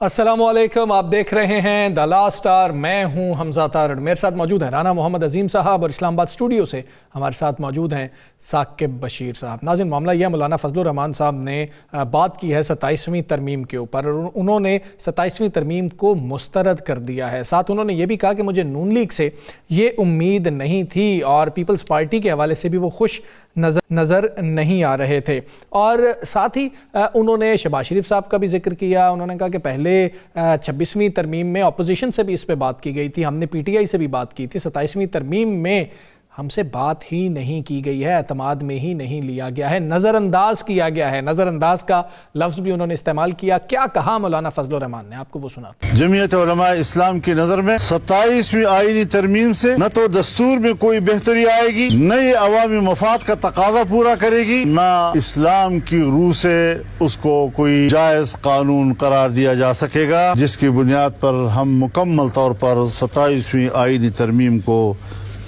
السلام علیکم، آپ دیکھ رہے ہیں دا لاسٹ آور۔ میں ہوں حمزہ تارڑ، میرے ساتھ موجود ہیں رانا محمد عظیم صاحب، اور اسلام آباد اسٹوڈیو سے ہمارے ساتھ موجود ہیں ثاقب بشیر صاحب۔ ناظرین، معاملہ یہ مولانا فضل الرحمان صاحب نے بات کی ہے 27ویں ترمیم کے اوپر، اور انہوں نے 27ویں ترمیم کو مسترد کر دیا ہے۔ ساتھ انہوں نے یہ بھی کہا کہ مجھے نون لیگ سے یہ امید نہیں تھی، اور پیپلز پارٹی کے حوالے سے بھی وہ خوش نظر نہیں آ رہے تھے۔ اور ساتھ ہی انہوں نے شہباز شریف صاحب کا بھی ذکر کیا۔ انہوں نے کہا کہ پہلے 26ویں ترمیم میں اپوزیشن سے بھی اس پہ بات کی گئی تھی، ہم نے پی ٹی آئی سے بھی بات کی تھی، 27ویں ترمیم میں ہم سے بات ہی نہیں کی گئی ہے، اعتماد میں ہی نہیں لیا گیا ہے، نظر انداز کیا گیا ہے۔ نظر انداز کا لفظ بھی انہوں نے استعمال کیا۔ کیا کہا مولانا فضل الرحمان نے، آپ کو وہ سنا۔ جمعیت علماء اسلام کی نظر میں 27ویں آئینی ترمیم سے نہ تو دستور میں کوئی بہتری آئے گی، نہ یہ عوامی مفاد کا تقاضا پورا کرے گی، نہ اسلام کی روح سے اس کو کوئی جائز قانون قرار دیا جا سکے گا، جس کی بنیاد پر ہم مکمل طور پر 27ویں آئینی ترمیم کو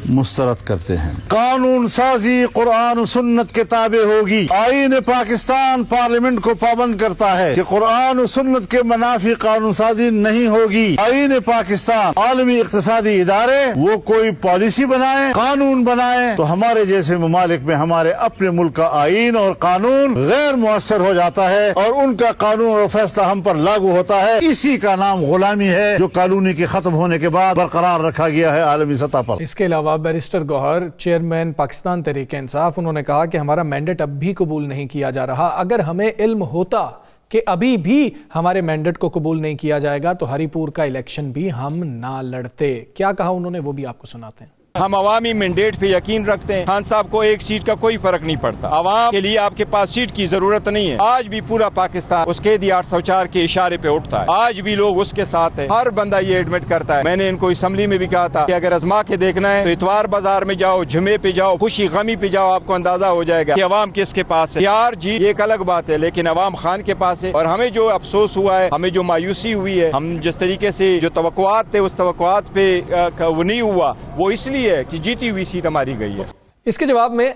مسترد کرتے ہیں۔ قانون سازی قرآن و سنت کے تابع ہوگی۔ آئین پاکستان پارلیمنٹ کو پابند کرتا ہے کہ قرآن و سنت کے منافی قانون سازی نہیں ہوگی۔ آئین پاکستان عالمی اقتصادی ادارے وہ کوئی پالیسی بنائیں، قانون بنائیں، تو ہمارے جیسے ممالک میں ہمارے اپنے ملک کا آئین اور قانون غیر مؤثر ہو جاتا ہے، اور ان کا قانون اور فیصلہ ہم پر لاگو ہوتا ہے۔ اسی کا نام غلامی ہے، جو کالونی کے ختم ہونے کے بعد برقرار رکھا گیا ہے عالمی سطح پر۔ اس کے علاوہ بیرسٹر گوہر، چیئرمین پاکستان تحریک انصاف، انہوں نے کہا کہ ہمارا مینڈیٹ اب بھی قبول نہیں کیا جا رہا۔ اگر ہمیں علم ہوتا کہ ابھی بھی ہمارے مینڈیٹ کو قبول نہیں کیا جائے گا تو ہری پور کا الیکشن بھی ہم نہ لڑتے۔ کیا کہا انہوں نے، وہ بھی آپ کو سناتے ہیں۔ ہم عوامی مینڈیٹ پہ یقین رکھتے ہیں۔ خان صاحب کو ایک سیٹ کا کوئی فرق نہیں پڑتا، عوام کے لیے آپ کے پاس سیٹ کی ضرورت نہیں ہے۔ آج بھی پورا پاکستان اس قیدی 804 کے اشارے پہ اٹھتا ہے، آج بھی لوگ اس کے ساتھ ہیں، ہر بندہ یہ ایڈمٹ کرتا ہے۔ میں نے ان کو اسمبلی میں بھی کہا تھا کہ اگر ازما کے دیکھنا ہے تو اتوار بازار میں جاؤ، جمعے پہ جاؤ، خوشی غمی پہ جاؤ، آپ کو اندازہ ہو جائے گا کہ عوام کس کے پاس ہے۔ یار جی ایک الگ بات ہے، لیکن عوام خان کے پاس ہے۔ اور ہمیں جو افسوس ہوا ہے، ہمیں جو مایوسی ہوئی ہے، ہم جس طریقے سے جو توقعات تھے اس توقعات پہ وہ نہیں ہوا، وہ اس لیے ہے کہ جیتی ہوئی سیٹ ہماری گئی ہے۔ اس کے جواب میں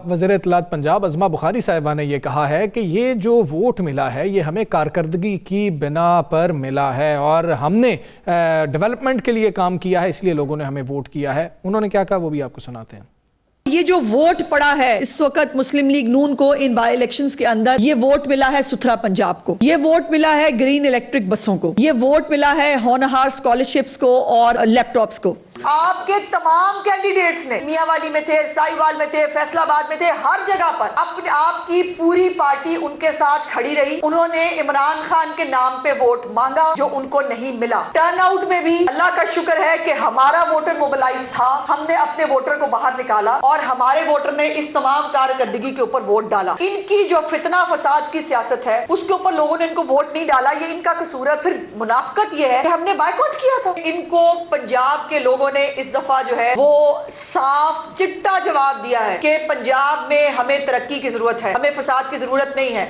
وزیر اطلاعات پنجاب عظما بخاری صاحبہ نے یہ کہا ہے کہ یہ جو ووٹ ملا ہے یہ ہمیں کارکردگی کی بنا پر ملا ہے، اور ہم نے ڈیولپمنٹ کے لیے کام کیا ہے، اس لیے لوگوں نے ہمیں ووٹ کیا ہے۔ انہوں نے کیا کہا وہ بھی آپ کو سناتے ہیں۔ یہ جو ووٹ پڑا ہے اس وقت مسلم لیگ نون کو ان بائی الیکشنز کے اندر، یہ ووٹ ملا ہے ستھرا پنجاب کو، یہ ووٹ ملا ہے گرین الیکٹرک بسوں کو، یہ ووٹ ملا ہے ہونہار اسکالرشپس کو اور لیپ ٹاپس کو۔ آپ کے تمام کینڈیڈیٹس نے میاں والی میں تھے، سائی وال میں تھے، فیصل آباد میں تھے، ہر جگہ پر اپنے آپ کی پوری پارٹی ان کے ساتھ کھڑی رہی۔ انہوں نے عمران خان کے نام پہ ووٹ مانگا جو ان کو نہیں ملا۔ ٹرن آؤٹ میں بھی اللہ کا شکر ہے کہ ہمارا ووٹر موبلائز تھا، ہم نے اپنے ووٹر کو باہر نکالا اور ہمارے ووٹر نے اس تمام کارکردگی کے اوپر ووٹ ڈالا۔ ان کی جو فتنہ فساد کی سیاست ہے اس کے اوپر لوگوں نے ان کو ووٹ نہیں ڈالا، یہ ان کا قصور ہے۔ پھر منافقت یہ ہے کہ ہم نے بائیکاٹ کیا تھا۔ ان کو پنجاب کے لوگوں نے اس دفعہ جو ہے وہ صاف چٹا جواب دیا ہے کہ پنجاب میں ہمیں ترقی کی ضرورت ہے، ہمیں فساد کی ضرورت نہیں ہے۔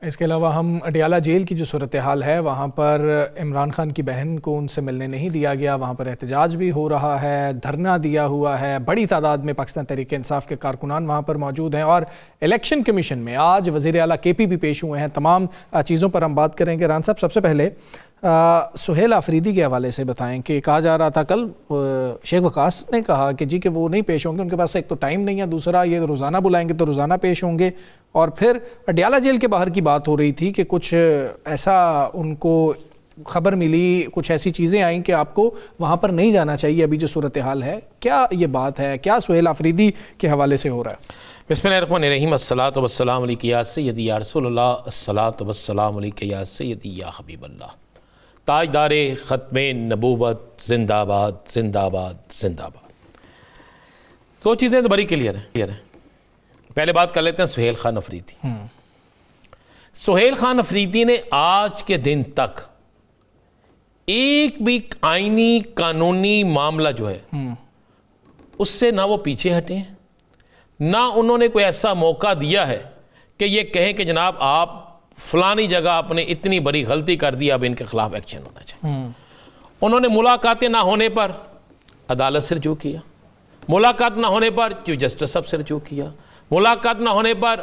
اس کے علاوہ ہم اڈیالہ جیل کی جو صورتحال ہے، وہاں پر عمران خان کی بہن کو ان سے ملنے نہیں دیا گیا، وہاں پر احتجاج بھی ہو رہا ہے، دھرنا دیا ہوا ہے، بڑی تعداد میں پاکستان تحریک انصاف کے کارکنان وہاں پر موجود ہیں، اور الیکشن کمیشن میں آج وزیر اعلیٰ کے پی بھی پیش ہوئے ہیں۔ تمام چیزوں پر ہم بات کریں گے۔ ران صاحب، سب سے پہلے سہیل آفریدی کے حوالے سے بتائیں کہ کہا جا رہا تھا کل شیخ وقاص نے کہا کہ جی کہ وہ نہیں پیش ہوں گے، ان کے پاس ایک تو ٹائم نہیں ہے، دوسرا یہ روزانہ بلائیں گے تو روزانہ پیش ہوں گے، اور پھر اڈیالہ جیل کے باہر کی بات ہو رہی تھی کہ کچھ ایسا ان کو خبر ملی، کچھ ایسی چیزیں آئیں کہ آپ کو وہاں پر نہیں جانا چاہیے ابھی جو صورتحال ہے۔ کیا یہ بات ہے، کیا سہیل آفریدی کے حوالے سے ہو رہا ہے؟ بسم اللہ الرحمن الرحیم۔ الصلاۃ والسلام علیک یا سیدی یا رسول اللہ، الصلاۃ والسلام علیک یا سیدی یا حبیب اللہ۔ تاجدار ختم نبوت زندہ آباد، زندہ آباد، زندہ آباد۔ دو چیزیں تو بڑی کلیئر ہیں۔ پہلے بات کر لیتے ہیں سہیل خان افریدی۔ سہیل خان افریدی نے آج کے دن تک ایک بھی آئینی قانونی معاملہ جو ہے اس سے نہ وہ پیچھے ہٹے ہیں، نہ انہوں نے کوئی ایسا موقع دیا ہے کہ یہ کہیں کہ جناب آپ فلانی جگہ آپ نے اتنی بڑی غلطی کر دی، اب ان کے خلاف ایکشن ہونا چاہیے۔ انہوں نے ملاقاتیں نہ ہونے پر عدالت سے رجوع کیا، ملاقات نہ ہونے پر چیف جسٹس صاحب سے رجوع کیا، ملاقات نہ ہونے پر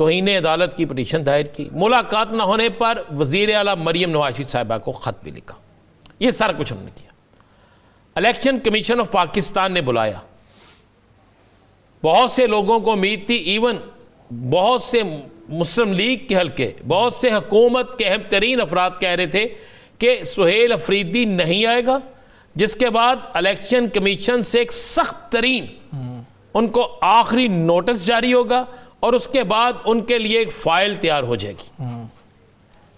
توہین عدالت کی پٹیشن دائر کی، ملاقات نہ ہونے پر وزیر اعلیٰ مریم نواز شریف صاحبہ کو خط بھی لکھا، یہ سارا کچھ انہوں نے کیا۔ الیکشن کمیشن آف پاکستان نے بلایا، بہت سے لوگوں کو امید تھی، ایون بہت سے مسلم لیگ کے حلقے، بہت سے حکومت کے اہم ترین افراد کہہ رہے تھے کہ سہیل افریدی نہیں آئے گا، جس کے بعد الیکشن کمیشن سے ایک سخت ترین ان کو آخری نوٹس جاری ہوگا اور اس کے بعد ان کے لیے ایک فائل تیار ہو جائے گی۔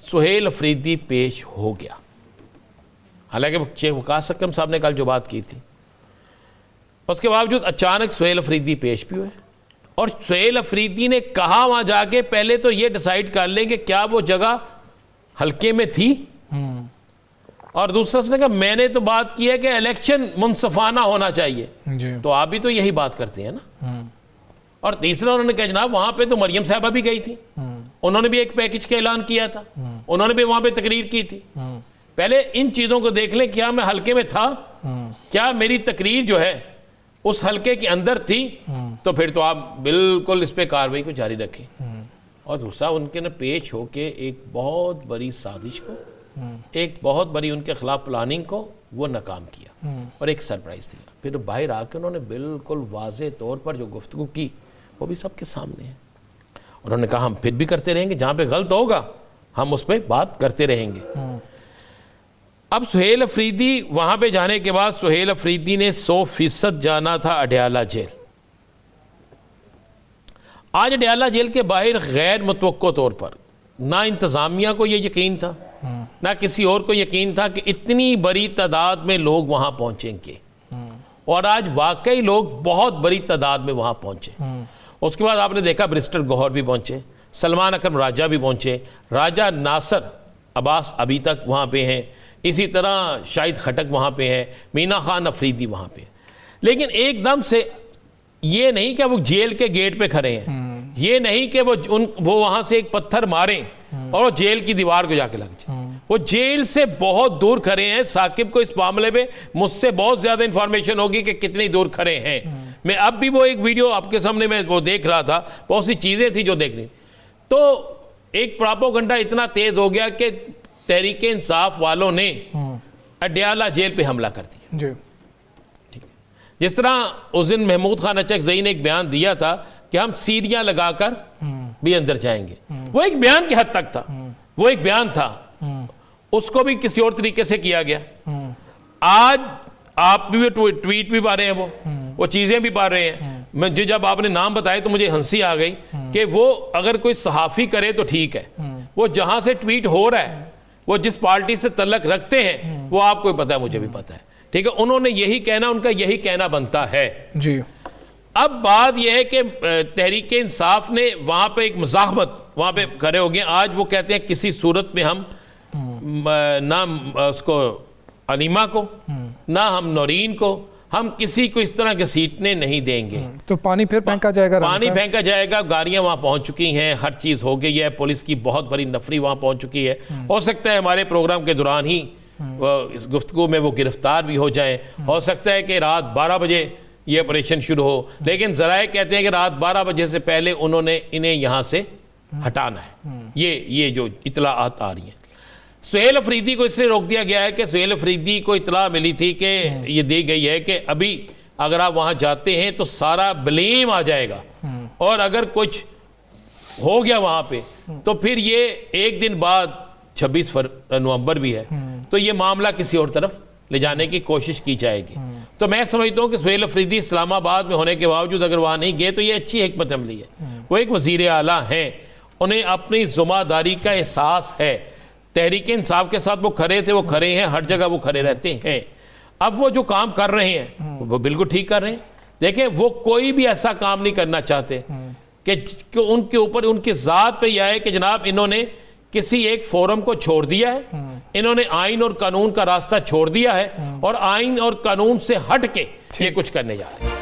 سہیل افریدی پیش ہو گیا، حالانکہ شیخ وقاص اکرم صاحب نے کل جو بات کی تھی، اس کے باوجود اچانک سہیل افریدی پیش بھی ہوئے، اور سہیل افریدی نے کہا وہاں جا کے پہلے تو یہ ڈیسائیڈ کر لیں کہ کیا وہ جگہ حلقے میں تھی، اور دوسرا اس نے کہا میں نے تو بات کی ہے کہ الیکشن منصفانہ ہونا چاہیے، تو آپ بھی تو یہی بات کرتے ہیں نا۔ اور تیسرا انہوں نے کہا جناب وہاں پہ تو مریم صاحبہ بھی گئی تھی، انہوں نے بھی ایک پیکج کا اعلان کیا تھا، انہوں نے بھی وہاں پہ تقریر کی تھی۔ پہلے ان چیزوں کو دیکھ لیں، کیا میں حلقے میں تھا، کیا میری تقریر جو ہے اس حلقے کے اندر تھی، تو پھر تو آپ بالکل اس پہ کارروائی کو جاری رکھیں۔ اور دوسرا ان کے پیش ہو کے ایک بہت بڑی سازش کو، ایک بہت بڑی ان کے خلاف پلاننگ کو وہ ناکام کیا اور ایک سرپرائز دیا۔ پھر باہر آ کے انہوں نے بالکل واضح طور پر جو گفتگو کی وہ بھی سب کے سامنے ہے۔ انہوں نے کہا ہم پھر بھی کرتے رہیں گے، جہاں پہ غلط ہوگا ہم اس پہ بات کرتے رہیں گے۔ اب سہیل افریدی وہاں پہ جانے کے بعد سہیل افریدی نے 100% جانا تھا اڈیالہ جیل۔ آج اڈیالہ جیل کے باہر غیر متوقع طور پر نہ انتظامیہ کو یہ یقین تھا، نہ کسی اور کو یقین تھا کہ اتنی بڑی تعداد میں لوگ وہاں پہنچیں گے، اور آج واقعی لوگ بہت بڑی تعداد میں وہاں پہنچے۔ اس کے بعد آپ نے دیکھا بریسٹر گوہر بھی پہنچے، سلمان اکرم راجہ بھی پہنچے، راجہ ناصر عباس ابھی تک وہاں پہ ہیں، اسی طرح شاہد خٹک وہاں پہ ہیں، مینا خان افریدی وہاں پہ۔ لیکن ایک دم سے یہ نہیں کہ وہ جیل کے گیٹ پہ کھڑے ہیں، یہ نہیں کہ وہ وہاں سے ایک پتھر ماریں اور وہ جیل کی دیوار کو جا کے لگ جائیں، وہ جیل سے بہت دور کھڑے ہیں۔ ثاقب کو اس معاملے میں مجھ سے بہت زیادہ انفارمیشن ہوگی کہ کتنی دور کھڑے ہیں۔ میں اب بھی وہ ایک ویڈیو آپ کے سامنے میں وہ دیکھ رہا تھا، بہت سی چیزیں تھیں جو دیکھنی، تو ایک پراپوگنڈا اتنا تیز ہو گیا کہ تحریک انصاف والوں نے اڈیالہ جیل پہ حملہ کر دیا۔ جس طرح اس دن محمود خان اچکزئی نے ایک بیان دیا تھا کہ ہم سیڑھیاں لگا کر بھی اندر جائیں گے، وہ ایک بیان کی حد تک تھا، وہ ایک بیان تھا، اس کو بھی کسی اور طریقے سے کیا گیا۔ آج آپ بھی ٹویٹ بھی پا رہے ہیں، وہ چیزیں بھی پا رہے ہیں۔ جب آپ نے نام بتائے تو مجھے ہنسی آ گئی کہ وہ اگر کوئی صحافی کرے تو ٹھیک ہے، وہ جہاں سے ٹویٹ ہو رہا ہے، وہ جس پارٹی سے تعلق رکھتے ہیں، وہ آپ کو پتہ ہے، مجھے بھی پتہ ہے، ٹھیک ہے، انہوں نے یہی کہنا، ان کا یہی کہنا بنتا ہے۔ جی اب بات یہ ہے کہ تحریک انصاف نے وہاں پہ ایک مزاحمت وہاں پہ کھڑے ہو گئے۔ آج وہ کہتے ہیں کسی صورت میں ہم نہ اس کو علیمہ کو، نہ ہم نورین کو، ہم کسی کو اس طرح کے سیٹنے نہیں دیں گے۔ تو پانی پھر پھینکا جائے گا، پانی پھینکا جائے گا، گاڑیاں وہاں پہنچ چکی ہیں، ہر چیز ہو گئی ہے، پولیس کی بہت بڑی نفری وہاں پہنچ چکی ہے۔ ہو سکتا ہے ہمارے پروگرام کے دوران ہی اس گفتگو میں وہ گرفتار بھی ہو جائیں، ہو سکتا ہے کہ رات 12 بجے یہ آپریشن شروع ہو، لیکن ذرائع کہتے ہیں کہ رات 12 بجے سے پہلے انہوں نے انہیں یہاں سے ہٹانا ہے۔ یہ جو اطلاعات آ رہی ہیں، سہیل افریدی کو اس لیے روک دیا گیا ہے کہ سہیل افریدی کو اطلاع ملی تھی کہ یہ دی گئی ہے کہ ابھی اگر آپ وہاں جاتے ہیں تو سارا بلیم آ جائے گا، اور اگر کچھ ہو گیا وہاں پہ تو پھر یہ ایک دن بعد 26 نومبر بھی ہے، تو یہ معاملہ کسی اور طرف لے جانے کی کوشش کی جائے گی۔ تو میں سمجھتا ہوں کہ سہیل افریدی اسلام آباد میں ہونے کے باوجود اگر وہاں نہیں گئے تو یہ اچھی حکمت عملی ہے۔ وہ ایک وزیر اعلیٰ ہیں، انہیں اپنی ذمہ داری کا احساس ہے، تحریک انصاف کے ساتھ وہ کھڑے تھے، وہ کھڑے ہیں، ہر جگہ وہ کھڑے رہتے ہیں۔ اب وہ جو کام کر رہے ہیں وہ بالکل ٹھیک کر رہے ہیں۔ دیکھیں وہ کوئی بھی ایسا کام نہیں کرنا چاہتے کہ ان کے اوپر ان کی ذات پہ یہ ہے کہ جناب انہوں نے کسی ایک فورم کو چھوڑ دیا ہے، انہوں نے آئین اور قانون کا راستہ چھوڑ دیا ہے، اور آئین اور قانون سے ہٹ کے یہ کچھ کرنے جا رہے ہیں۔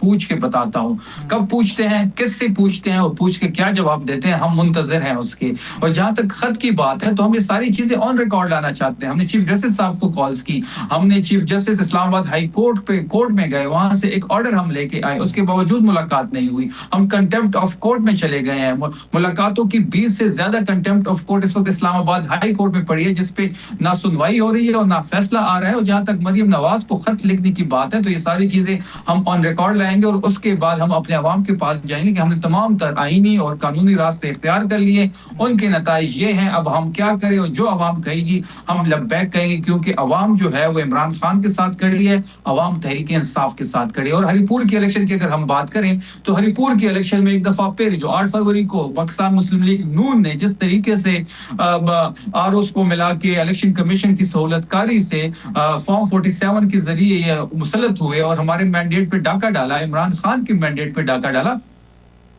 پوچھ کے بتاتا ہوں. کب پوچھتے ہیں, کس سے پوچھتے ہیں اور پوچھ کے کیا جواب دیتے ہیں, ہم منتظر ہیں اس کے. اور جہاں تک خط کی بات ہے تو ہم یہ ساری چیزیں آن ریکارڈ لانا چاہتے ہیں. ہم نے چیف جسٹس صاحب کو کالز کی, ہم نے چیف جسٹس اسلام آباد ہائی کورٹ میں گئے, وہاں سے ایک آرڈر ہم لے کے آئے, اس کے باوجود ملاقات نہیں ہوئی. ہم کنٹمپٹ آف کورٹ میں چلے گئے ہیں, ملاقاتوں کی 20 سے زیادہ کنٹمپٹ آف کورٹ اس وقت اسلام آباد ہائی کورٹ میں پڑی ہے, جس پہ نہ سنوائی ہو رہی ہے اور نہ فیصلہ آ رہا ہے. اور جہاں تک مریم نواز کو خط لکھنے کی بات ہے تو یہ ساری چیزیں ہم آن ریکارڈ لائیں گے, اور اس کے بعد ہم اپنے عوام کے پاس جائیں گے کہ ہم نے تمام تر آئینی اور قانونی راستے اختیار کر لیے, ان کے نتائج یہ ہیں, اب ہم کیا کریں. اور جو عوام کہے گی ہم لبیک کہیں گے, کیونکہ عوام جو ہے وہ عمران خان کے ساتھ کھڑی ہے, عوام تحریک انصاف کے ساتھ کھڑی ہے. اور ہری پور کی الیکشن کی اگر ہم بات کریں تو ہری پور کی الیکشن میں ایک دفعہ پھر جو 8 فروری کو پاکستان مسلم لیگ نون نے جس طریقے سے آروس کو ملا کے الیکشن کمیشن کی سہولت کاری سے فارم 47 کے ذریعے یہ مسلط ہوئے اور ہمارے مینڈیٹ پہ ڈاکہ ڈالا, عمران خان کے مینڈیٹ پہ ڈاکہ ڈالا,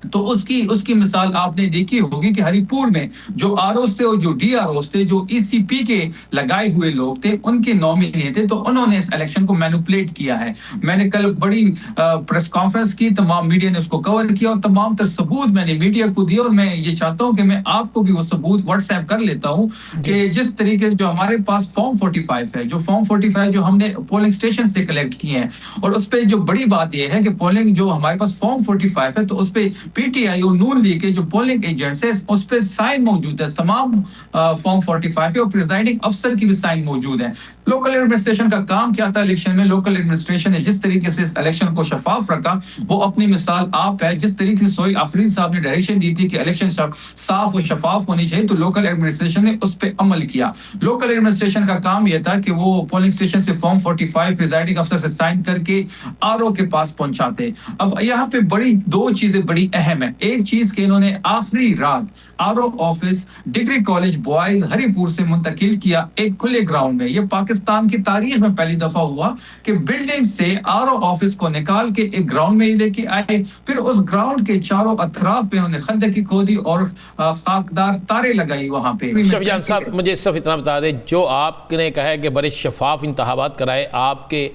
تو اس کی مثال آپ نے دیکھی ہوگی کہ ہری پور میں جو آروس تھے اور جو ڈی آروس تھے, جو ای سی پی کے لگائے ہوئے لوگ تھے, ان کے نامینی تھے, تو انہوں نے اس الیکشن کو مینوپولیٹ کیا ہے. میں نے کل بڑی پریس کانفرنس کی, تمام میڈیا نے اس کو کور کیا اور تمام تر ثبوت میں نے میڈیا کو دیے, اور میں یہ چاہتا ہوں کہ میں آپ کو بھی وہ ثبوت واٹس ایپ کر لیتا ہوں کہ جس طریقے جو ہمارے پاس فارم 45 ہے, جو فارم 45 جو ہم نے پولنگ اسٹیشن سے کلیکٹ کیے ہیں, اور اس پہ جو بڑی بات یہ ہے کہ پولنگ جو ہمارے پاس فارم 45 ہے تو اس پہ پی ٹی آئی اور نون لیگ کے جو پولنگ ایجنٹس ہیں اس پہ سائن موجود ہے, تمام فارم 45 پہ, اور پریزائڈنگ افسر کی بھی سائن موجود ہے. لوکل ایڈمنسٹریشن کا کام کیا تھا الیکشن میں؟ لوکل ایڈمنسٹریشن نے جس طریقے سے اس الیکشن کو شفاف رکھا وہ اپنی مثال آپ ہے. جس طریقے سے سہیل آفریدی صاحب نے ڈائریکشن دی تھی کہ الیکشن صاف و شفاف ہونی چاہیے, تو لوکل ایڈمنسٹریشن نے اس پہ عمل کیا. لوکل ایڈمنسٹریشن کا کام یہ تھا کہ وہ پولنگ اسٹیشن سے فارم 45 پریزائڈنگ افسر سے سائن کر کے آر او کے پاس پہنچاتے. اب یہاں پہ بڑی دو چیزیں بڑی اہم ہیں. ایک چیز کہ انہوں نے آخری رات R O office degree college boys Haripur سے منتقل کیا ایک کھلے گراؤنڈ میں. یہ پاکستان کی تاریخ میں پہلی دفعہ ہوا کہ بلڈنگ سے آر او آفس کو نکال کے ایک گراؤنڈ میں لے کے آئے, پھر اس گراؤنڈ کے چاروں اطراف پہ انہوں نے خندقی کھودی اور خاکدار تارے لگائی وہاں پہ. شفیع صاحب مجھے صرف اتنا بتا دیں, جو آپ نے کہا ہے کہ بڑے شفاف انتخابات کرائے, آپ کے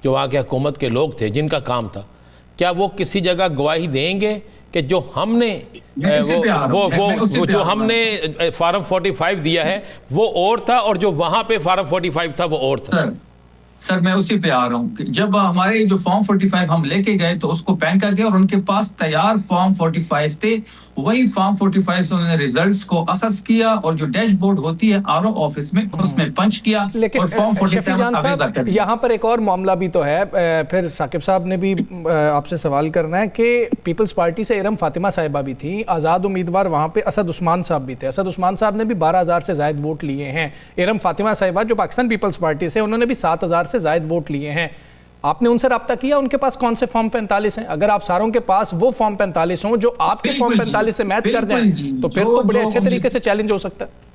جو وہاں کے حکومت کے لوگ تھے جن کا کام تھا, کیا وہ کسی جگہ گواہی دیں گے کہ جو ہم نے جو ہم نے فارم 45 دیا ہے وہ اور تھا, اور جو وہاں پہ فارم 45 تھا وہ اور تھا؟ سر میں اسی پہ آ رہا ہوں. جب ہمارے جو فارم 45 ہم لے کے گئے تو اس کو پھینکا گیا, اور ان کے پاس تیار فارم 45 تھے. وہی فارم 45 سے انہوں نے ریزلٹس کو اخذ کیا اور جو ڈیش بورڈ ہوتی ہے آر او آفس میں اس میں پنچ کیا, اور فارم 47 آویزہ کر دیا. یہاں پر ایک اور معاملہ بھی تو ہے, پھر ثاقب صاحب نے بھی آپ سے سوال کرنا ہے کہ پیپلز پارٹی سے ارم فاطمہ صاحبہ بھی تھی, آزاد امیدوار وہاں پہ اسد عثمان صاحب بھی تھے. اسد عثمان صاحب نے بھی 12,000 سے زائد ووٹ لیے ہیں. ارم فاطمہ صاحبہ جو پاکستان پیپلز پارٹی سے, انہوں نے بھی 7,000 سے زائد ووٹ لیے ہیں. آپ نے ان سے رابطہ کیا, ان کے پاس کون سے فارم 45 ہیں؟ اگر آپ ساروں کے پاس وہ فارم 45 ہوں جو آپ کے فارم 45 سے میچ کر دیں تو پھر تو بڑے اچھے طریقے سے چیلنج ہو سکتا ہے.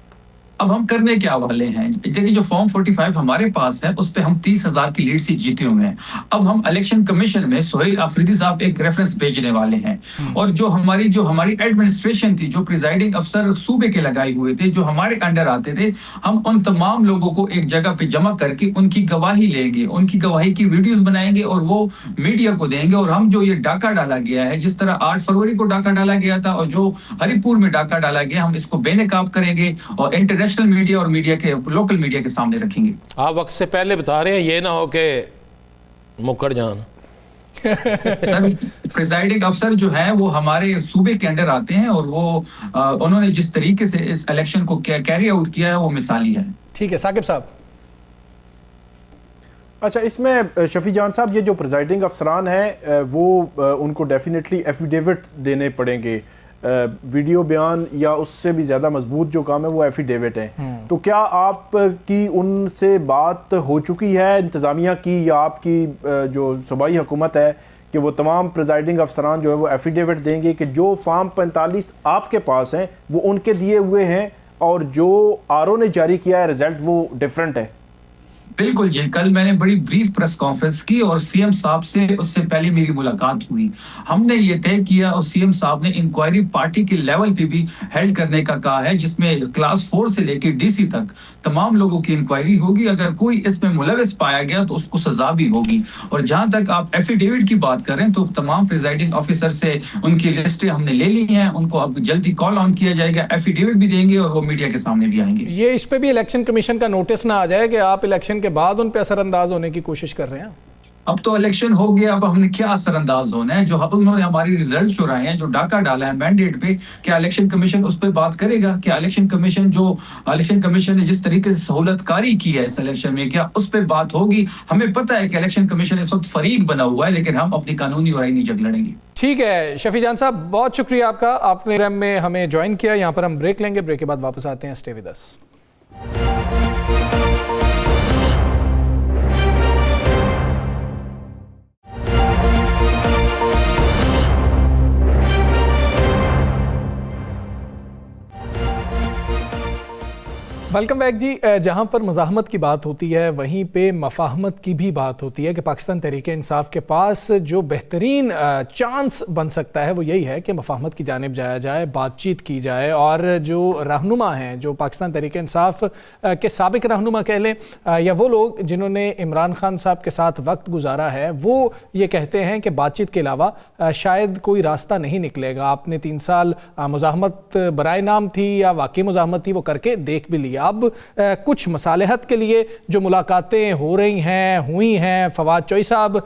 اب ہم کرنے کیا والے ہیں؟ دیکھیں جو فارم 45 ہمارے پاس ہے اس پہ ہم 30,000 کی لیڈ سے جیتے ہوئے ہیں. اب ہم الیکشن کمیشن میں سہیل آفریدی صاحب ایک ریفرنس بھیجنے والے ہیں, اور جو ہماری ایڈمنسٹریشن تھی, جو پریزائڈنگ افسر صوبے کے لگائے ہوئے تھے, جو ہمارے انڈر آتے تھے, ہم ان تمام لوگوں کو ایک جگہ پہ جمع کر کے ان کی گواہی لیں گے, ان کی گواہی کی ویڈیوز بنائیں گے اور وہ میڈیا کو دیں گے. اور ہم جو یہ ڈاکہ ڈالا گیا ہے, جس طرح 8 فروری کو ڈاکہ ڈالا گیا تھا اور جو ہری پور میں ڈاکہ ڈالا گیا, ہم اس کو بے نقاب کریں گے اور انٹرنیشنل میڈیا اور میڈیا کے لوکل میڈیا کے سامنے رکھیں گے. آپ وقت سے پہلے بتا رہے ہیں, یہ نہ ہو کہ مکر جان. سر پریزائڈنگ افسر جو ہے وہ ہمارے صوبے کے انڈر آتے ہیں, اور وہ انہوں نے جس طریقے سے اس الیکشن کو کیری آؤٹ کیا ہے وہ مثالی ہے. ٹھیک ہے ثاقب صاحب. اچھا, اس میں شفیع جان صاحب, یہ جو پریزائڈنگ افسران ہیں وہ ان کو ڈیفینیٹلی ایفیڈیوٹ دینے پڑیں گے, ویڈیو بیان یا اس سے بھی زیادہ مضبوط جو کام ہے وہ ایفیڈیوٹ ہے. تو کیا آپ کی ان سے بات ہو چکی ہے انتظامیہ کی, یا آپ کی جو صوبائی حکومت ہے کہ وہ تمام پریزائڈنگ افسران جو ہے وہ ایفیڈیوٹ دیں گے کہ جو فارم 45 آپ کے پاس ہیں وہ ان کے دیے ہوئے ہیں اور جو آر او نے جاری کیا ہے رزلٹ وہ ڈیفرنٹ ہے؟ بالکل جی، کل میں نے بڑی بریف پریس کانفرنس کی اور سی ایم صاحب سے اس سے پہلے میری ملاقات ہوئی. ہم نے یہ طے کیا اور سی ایم صاحب نے انکوائری پارٹی کے لیول پہ بھی ہیلڈ کرنے کا کہا ہے، جس میں کلاس 4 سے لے کے ڈی سی تک تمام لوگوں کی انکوائری ہوگی. اگر کوئی اس میں ملوث پایا گیا تو اس کو سزا بھی ہوگی. اور جہاں تک آپ ایفیڈیوٹ کی بات کریں تو تمام پریزائڈنگ آفیسر سے ان کی لسٹیں ہم نے لے لی ہیں، ان کو اب جلدی کال آن کیا جائے گا، ایفیڈیوٹ بھی دیں گے اور وہ میڈیا کے سامنے بھی آئیں گے. یہ اس پہ بھی الیکشن کمیشن کا نوٹس نہ آ جائے کہ آپ الیکشن کے بعد ان پہ اثر انداز ہونے کی کوشش کر رہے ہیں؟ اب تو الیکشن ہو گیا، اب ہم نے کیا اثر انداز ہونا ہے؟ جو انہوں نے ہماری ریزلٹ چرائے ہیں، جو ڈاکہ ڈالا ہے مینڈیٹ پہ، کیا الیکشن کمیشن اس پہ بات کرے گا؟ کیا الیکشن کمیشن نے جس طریقے سے سہولت کاری کی ہے اس الیکشن میں، کیا اس پہ بات ہوگی؟ ہمیں پتہ ہے کہ الیکشن کمیشن اس وقت فریق بنا ہوا ہے، لیکن ہم اپنی قانونی اور آئینی جنگ لڑیں گے. ٹھیک ہے شفیع جان صاحب، بہت شکریہ آپ کا، آپ نے پروگرام میں ہمیں جوائن کیا. یہاں پر ہم بریک لیں گے، بریک کے بعد واپس آتے ہیں. Stay with us. Welcome back جی. جہاں پر مزاحمت کی بات ہوتی ہے وہیں پہ مفاہمت کی بھی بات ہوتی ہے کہ پاکستان تحریک انصاف کے پاس جو بہترین چانس بن سکتا ہے وہ یہی ہے کہ مفاہمت کی جانب جایا جائے، بات چیت کی جائے، اور جو رہنما ہیں، جو پاکستان تحریک انصاف کے سابق رہنما کہہ لیں یا وہ لوگ جنہوں نے عمران خان صاحب کے ساتھ وقت گزارا ہے، وہ یہ کہتے ہیں کہ بات چیت کے علاوہ شاید کوئی راستہ نہیں نکلے گا. آپ نے 3 سال مزاحمت برائے نام تھی یا واقعی مزاحمت تھی وہ کر کے دیکھ بھی لیا. اب کچھ مصالحت کے لیے جو ملاقاتیں ہو رہی ہیں، ہوئی ہیں، فواد چوئی صاحب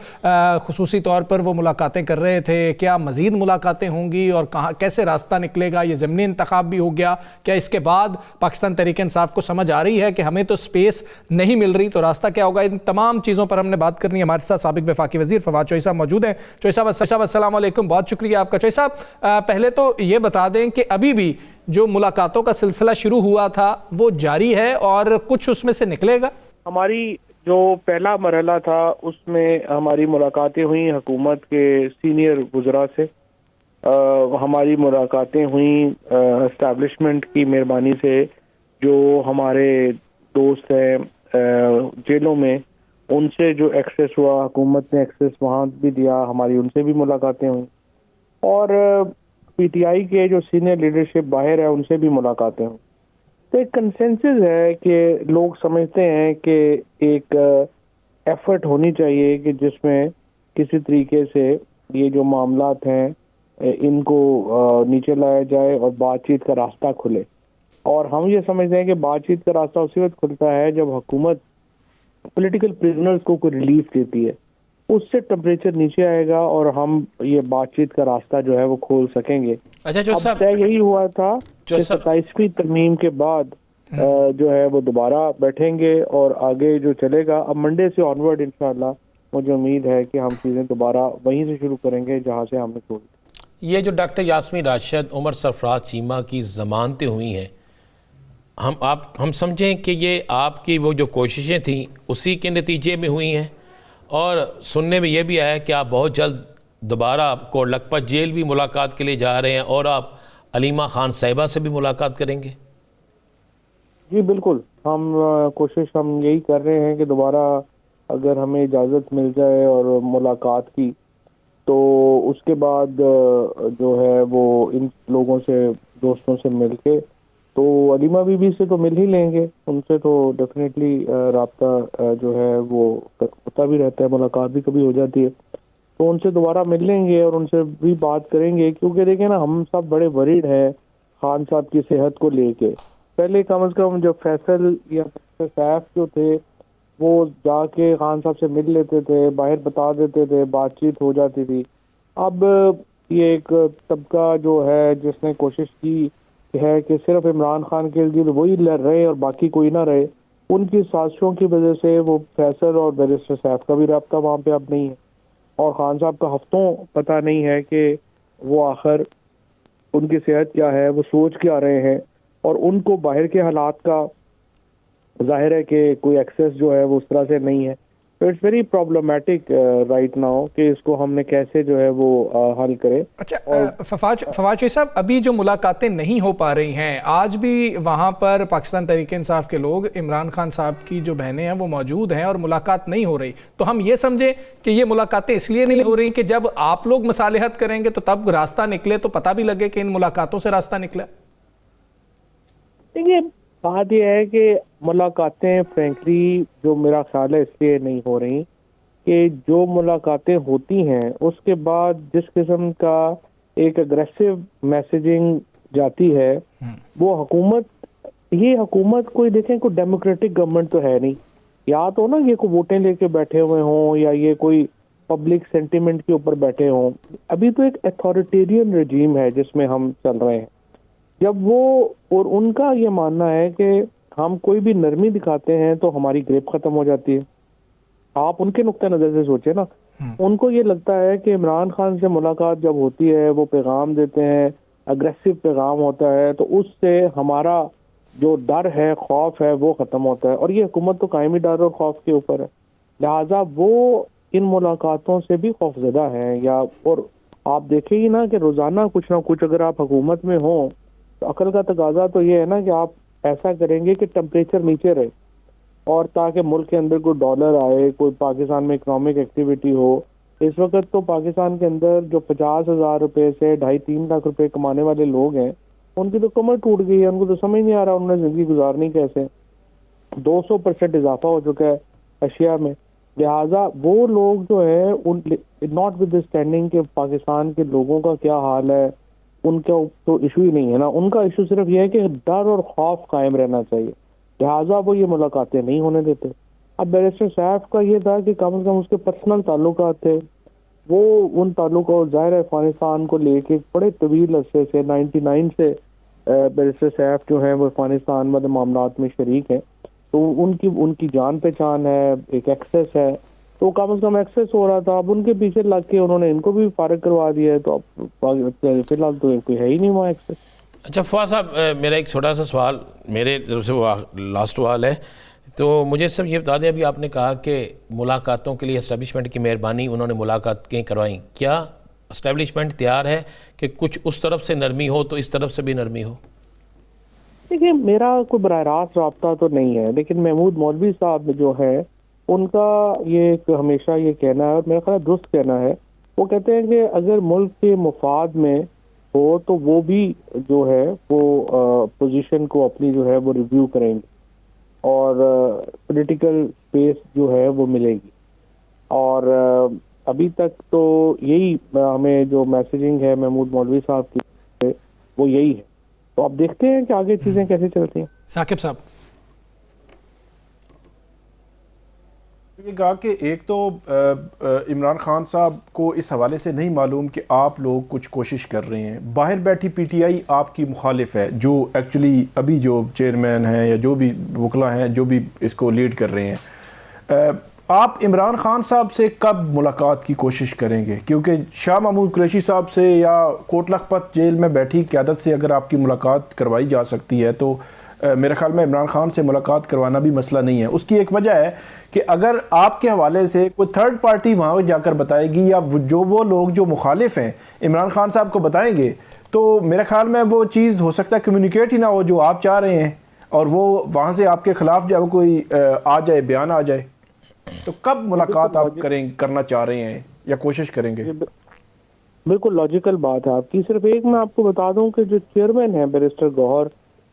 خصوصی طور پر وہ ملاقاتیں کر رہے تھے، کیا مزید ملاقاتیں ہوں گی اور کہاں کیسے راستہ نکلے گا؟ یہ ضمنی انتخاب بھی ہو گیا، کیا اس کے بعد پاکستان تحریک انصاف کو سمجھ آ رہی ہے کہ ہمیں تو سپیس نہیں مل رہی تو راستہ کیا ہوگا؟ ان تمام چیزوں پر ہم نے بات کرنی ہے. ہمارے ساتھ سابق وفاقی وزیر فواد چوئی صاحب موجود ہیں. چوئی صاحب السلام علیکم، بہت شکریہ آپ کا. چوئی صاحب پہلے تو یہ بتا دیں کہ ابھی بھی جو ملاقاتوں کا سلسلہ شروع ہوا تھا وہ جاری ہے اور کچھ اس میں سے نکلے گا؟ ہماری جو پہلا مرحلہ تھا اس میں ہماری ملاقاتیں ہوئیں حکومت کے سینئر وزراء سے، ہماری ملاقاتیں ہوئیں اسٹیبلشمنٹ کی مہربانی سے، جو ہمارے دوست ہیں جیلوں میں ان سے جو ایکسیس ہوا، حکومت نے ایکسیس وہاں بھی دیا، ہماری ان سے بھی ملاقاتیں ہوئیں، اور پی ٹی آئی کے جو سینئر لیڈرشپ باہر ہے ان سے بھی ملاقاتیں ہوئیں. تو ایک کنسنسس ہے کہ لوگ سمجھتے ہیں کہ ایک ایفرٹ ہونی چاہیے کہ جس میں کسی طریقے سے یہ جو معاملات ہیں ان کو نیچے لایا جائے اور بات چیت کا راستہ کھلے. اور ہم یہ سمجھتے ہیں کہ بات چیت کا راستہ اسی وقت کھلتا ہے جب حکومت پولیٹیکل پرزنرز کو کوئی ریلیف دیتی ہے، اس سے ٹمپریچر نیچے آئے گا اور ہم یہ بات چیت کا راستہ جو ہے وہ کھول سکیں گے. اب طے یہی ہوا تھا کہ 27ویں ترمیم کے بعد جو ہے وہ دوبارہ بیٹھیں گے اور آگے جو چلے گا اب منڈے سے آنورڈ انشاءاللہ مجھے امید ہے کہ ہم چیزیں دوبارہ وہیں سے شروع کریں گے جہاں سے ہم نے چھوڑی. یہ جو ڈاکٹر یاسمین راشد، عمر سرفراز چیمہ کی ضمانتیں ہوئی ہیں، ہم سمجھیں کہ یہ آپ کی وہ جو کوششیں تھیں اسی کے نتیجے میں ہوئی ہیں، اور سننے میں یہ بھی آیا کہ آپ بہت جلد دوبارہ کوٹ لکھپت جیل بھی ملاقات کے لیے جا رہے ہیں اور آپ علیمہ خان صاحبہ سے بھی ملاقات کریں گے. جی بالکل، کوشش ہم یہی کر رہے ہیں کہ دوبارہ اگر ہمیں اجازت مل جائے اور ملاقات کی تو اس کے بعد جو ہے وہ ان لوگوں سے، دوستوں سے مل کے تو علیمہ بی بی سے تو مل ہی لیں گے، ان سے تو ڈیفینیٹلی رابطہ جو ہے وہ ہوتا بھی رہتا ہے، ملاقات بھی کبھی ہو جاتی ہے، تو ان سے دوبارہ مل لیں گے اور ان سے بھی بات کریں گے. کیونکہ دیکھیں نا، ہم سب بڑے ورried ہیں خان صاحب کی صحت کو لے کے. پہلے کم از کم جو فیصل یا سیف جو تھے وہ جا کے خان صاحب سے مل لیتے تھے، باہر بتا دیتے تھے، بات چیت ہو جاتی تھی. اب یہ ایک طبقہ جو ہے جس نے کوشش کی ہے کہ صرف عمران خان کے لیے وہی رہے اور باقی کوئی نہ رہے، ان کی سازشوں کی وجہ سے وہ فیصل اور بیرسٹر سیف کا بھی رابطہ وہاں پہ اب نہیں ہے، اور خان صاحب کا ہفتوں پتہ نہیں ہے کہ وہ آخر ان کی صحت کیا ہے، وہ سوچ کیا رہے ہیں، اور ان کو باہر کے حالات کا ظاہر ہے کہ کوئی ایکسیس جو ہے وہ اس طرح سے نہیں ہے. It's very problematic right now کہ اس کو ہم نے کیسے جو ہے وہ حل کرے. اچھا فواد چوہی صاحب، ابھی جو ملاقاتیں نہیں ہو پا رہی ہیں، آج بھی وہاں پر پاکستان تحریک انصاف کے لوگ عمران خان صاحب کی جو بہنیں ہیں وہ موجود ہیں اور ملاقات نہیں ہو رہی، تو ہم یہ سمجھیں کہ یہ ملاقاتیں اس لیے نہیں ہو رہی کہ جب آپ لوگ مصالحت کریں گے تو تب راستہ نکلے، تو پتہ بھی لگے کہ ان ملاقاتوں سے راستہ نکلا؟ دیکھیے بات یہ ہے کہ ملاقاتیں فرینکلی جو میرا خیال ہے اس لیے نہیں ہو رہی کہ جو ملاقاتیں ہوتی ہیں اس کے بعد جس قسم کا ایک اگریسو میسیجنگ جاتی ہے وہ حکومت کوئی دیکھیں کوئی ڈیموکریٹک گورنمنٹ تو ہے نہیں، یا تو نا یہ کوئی ووٹیں لے کے بیٹھے ہوئے ہوں یا یہ کوئی پبلک سینٹیمنٹ کے اوپر بیٹھے ہوں. ابھی تو ایک اتھارٹیرین رجیم ہے جس میں ہم چل رہے ہیں. جب وہ اور ان کا یہ ماننا ہے کہ ہم کوئی بھی نرمی دکھاتے ہیں تو ہماری گریپ ختم ہو جاتی ہے. آپ ان کے نقطہ نظر سے سوچیں نا، ان کو یہ لگتا ہے کہ عمران خان سے ملاقات جب ہوتی ہے وہ پیغام دیتے ہیں، اگریسو پیغام ہوتا ہے، تو اس سے ہمارا جو ڈر ہے، خوف ہے، وہ ختم ہوتا ہے. اور یہ حکومت تو قائم ہی ڈر اور خوف کے اوپر ہے، لہٰذا وہ ان ملاقاتوں سے بھی خوف زدہ ہیں. اور آپ دیکھیں گی نا کہ روزانہ کچھ نہ کچھ، اگر آپ حکومت میں ہوں تو عقل کا تقاضا تو یہ ہے نا کہ آپ ایسا کریں گے کہ ٹمپریچر نیچے رہے، اور تاکہ ملک کے اندر کوئی ڈالر آئے، کوئی پاکستان میں اکنامک ایکٹیویٹی ہو. اس وقت تو پاکستان کے اندر جو 50,000 روپے سے 2.5-3 لاکھ روپے کمانے والے لوگ ہیں ان کی تو کمر ٹوٹ گئی ہے، ان کو تو سمجھ نہیں آ رہا انہوں نے زندگی گزارنی کیسے. 200% اضافہ ہو چکا ہے اشیاء میں. لہٰذا وہ لوگ جو ہے ناٹ ود اسٹینڈنگ کہ پاکستان کے لوگوں کا کیا حال ہے، ان کا تو ایشو ہی نہیں ہے نا. ان کا ایشو صرف یہ ہے کہ ڈر اور خوف قائم رہنا چاہیے، لہٰذا وہ یہ ملاقاتیں نہیں ہونے دیتے. اب بیرسٹر سیف کا یہ تھا کہ کم از کم اس کے پرسنل تعلقات تھے، وہ ان تعلقات ظاہر ہے افغانستان کو لے کے بڑے طویل عرصے سے 99 سے بیرسٹر سیف جو ہیں وہ افغانستان والے معاملات میں شریک ہیں، تو ان کی جان پہچان ہے، ایک ایکسیس ہے، تو کم از کم ایکسیس ہو رہا تھا. اب ان کے پیچھے لگ کے انہوں نے ان کو بھی فارغ کروا دیا ہے، تو اب فی الحال تو کوئی ہے ہی نہیں وہاں ایکسیس. اچھا فواز صاحب، میرا ایک چھوٹا سا سوال میرے طرف سے لاسٹ سوال ہے، تو مجھے سب یہ بتا دیں، ابھی آپ نے کہا کہ ملاقاتوں کے لیے اسٹیبلشمنٹ کی مہربانی، انہوں نے ملاقاتیں کروائیں، کیا اسٹیبلشمنٹ تیار ہے کہ کچھ اس طرف سے نرمی ہو تو اس طرف سے بھی نرمی ہو؟ دیکھیے میرا کوئی براہ راست رابطہ تو نہیں ہے، لیکن محمود مولوی صاحب جو ہے ان کا یہ ہمیشہ یہ کہنا ہے، اور میرا خیال درست کہنا ہے، وہ کہتے ہیں کہ اگر ملک کے مفاد میں ہو تو وہ بھی جو ہے وہ پوزیشن کو اپنی جو ہے وہ ریویو کریں گے اور پولیٹیکل اسپیس جو ہے وہ ملے گی. اور ابھی تک تو یہی ہمیں جو میسیجنگ ہے محمود مولوی صاحب کی وہ یہی ہے. تو آپ دیکھتے ہیں کہ آگے چیزیں کیسے چلتی ہیں. ثاقب صاحب یہ کہا کہ ایک تو عمران خان صاحب کو اس حوالے سے نہیں معلوم کہ آپ لوگ کچھ کوشش کر رہے ہیں، باہر بیٹھی پی ٹی آئی آپ کی مخالف ہے، جو ایکچولی ابھی جو چیئرمین ہیں یا جو بھی وکلا ہیں جو بھی اس کو لیڈ کر رہے ہیں. آپ عمران خان صاحب سے کب ملاقات کی کوشش کریں گے؟ کیونکہ شاہ محمود قریشی صاحب سے یا کوٹ لکھپت جیل میں بیٹھی قیادت سے اگر آپ کی ملاقات کروائی جا سکتی ہے تو میرے خیال میں عمران خان سے ملاقات کروانا بھی مسئلہ نہیں ہے. اس کی ایک وجہ ہے کہ اگر آپ کے حوالے سے کوئی تھرڈ پارٹی وہاں جا کر بتائے گی یا جو وہ لوگ جو مخالف ہیں عمران خان صاحب کو بتائیں گے تو میرے خیال میں وہ چیز ہو سکتا ہے کمیونیکیٹ ہی نہ ہو جو آپ چاہ رہے ہیں، اور وہ وہاں سے آپ کے خلاف جب کوئی آ جائے، بیان آ جائے. تو کب ملاقات آپ کرنا چاہ رہے ہیں یا کوشش کریں گے؟ بالکل لاجیکل بات ہے آپ کی. صرف ایک میں آپ کو بتا دوں کہ جو چیئرمین ہیں بیرسٹر گوہر،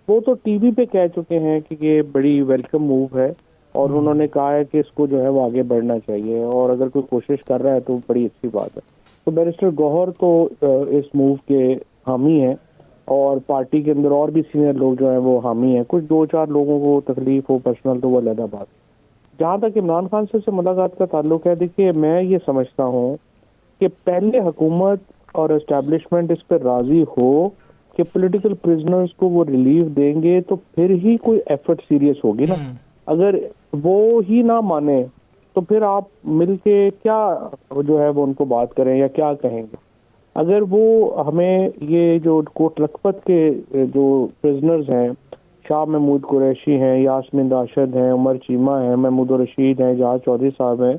وہ تو ٹی وی پہ کہہ چکے ہیں کہ یہ بڑی ویلکم موو ہے، اور انہوں نے کہا ہے کہ اس کو جو ہے وہ آگے بڑھنا چاہیے، اور اگر کوئی کوشش کر رہا ہے تو بڑی اچھی بات ہے. تو بیرسٹر گوہر تو اس موو کے حامی ہیں، اور پارٹی کے اندر اور بھی سینئر لوگ جو ہیں وہ حامی ہیں. کچھ 2-4 لوگوں کو تکلیف ہو پرسنل تو وہ علیحدہ بات. جہاں تک عمران خان سے ملاقات کا تعلق ہے، دیکھیے میں یہ سمجھتا ہوں کہ پہلے حکومت اور اسٹیبلشمنٹ اس پر راضی ہو کہ پولیٹیکل پرزنرز کو وہ ریلیف دیں گے تو پھر ہی کوئی ایفرٹ سیریس ہوگی نا. اگر وہ ہی نہ مانے تو پھر آپ مل کے کیا جو ہے وہ ان کو بات کریں یا کیا کہیں گے. اگر وہ ہمیں یہ جو کوٹ لکھپت کے جو پرزنرز ہیں شاہ محمود قریشی ہیں, یاسمین راشد ہیں, عمر چیمہ ہیں, محمود الرشید ہیں, جہاز چودھری صاحب ہیں,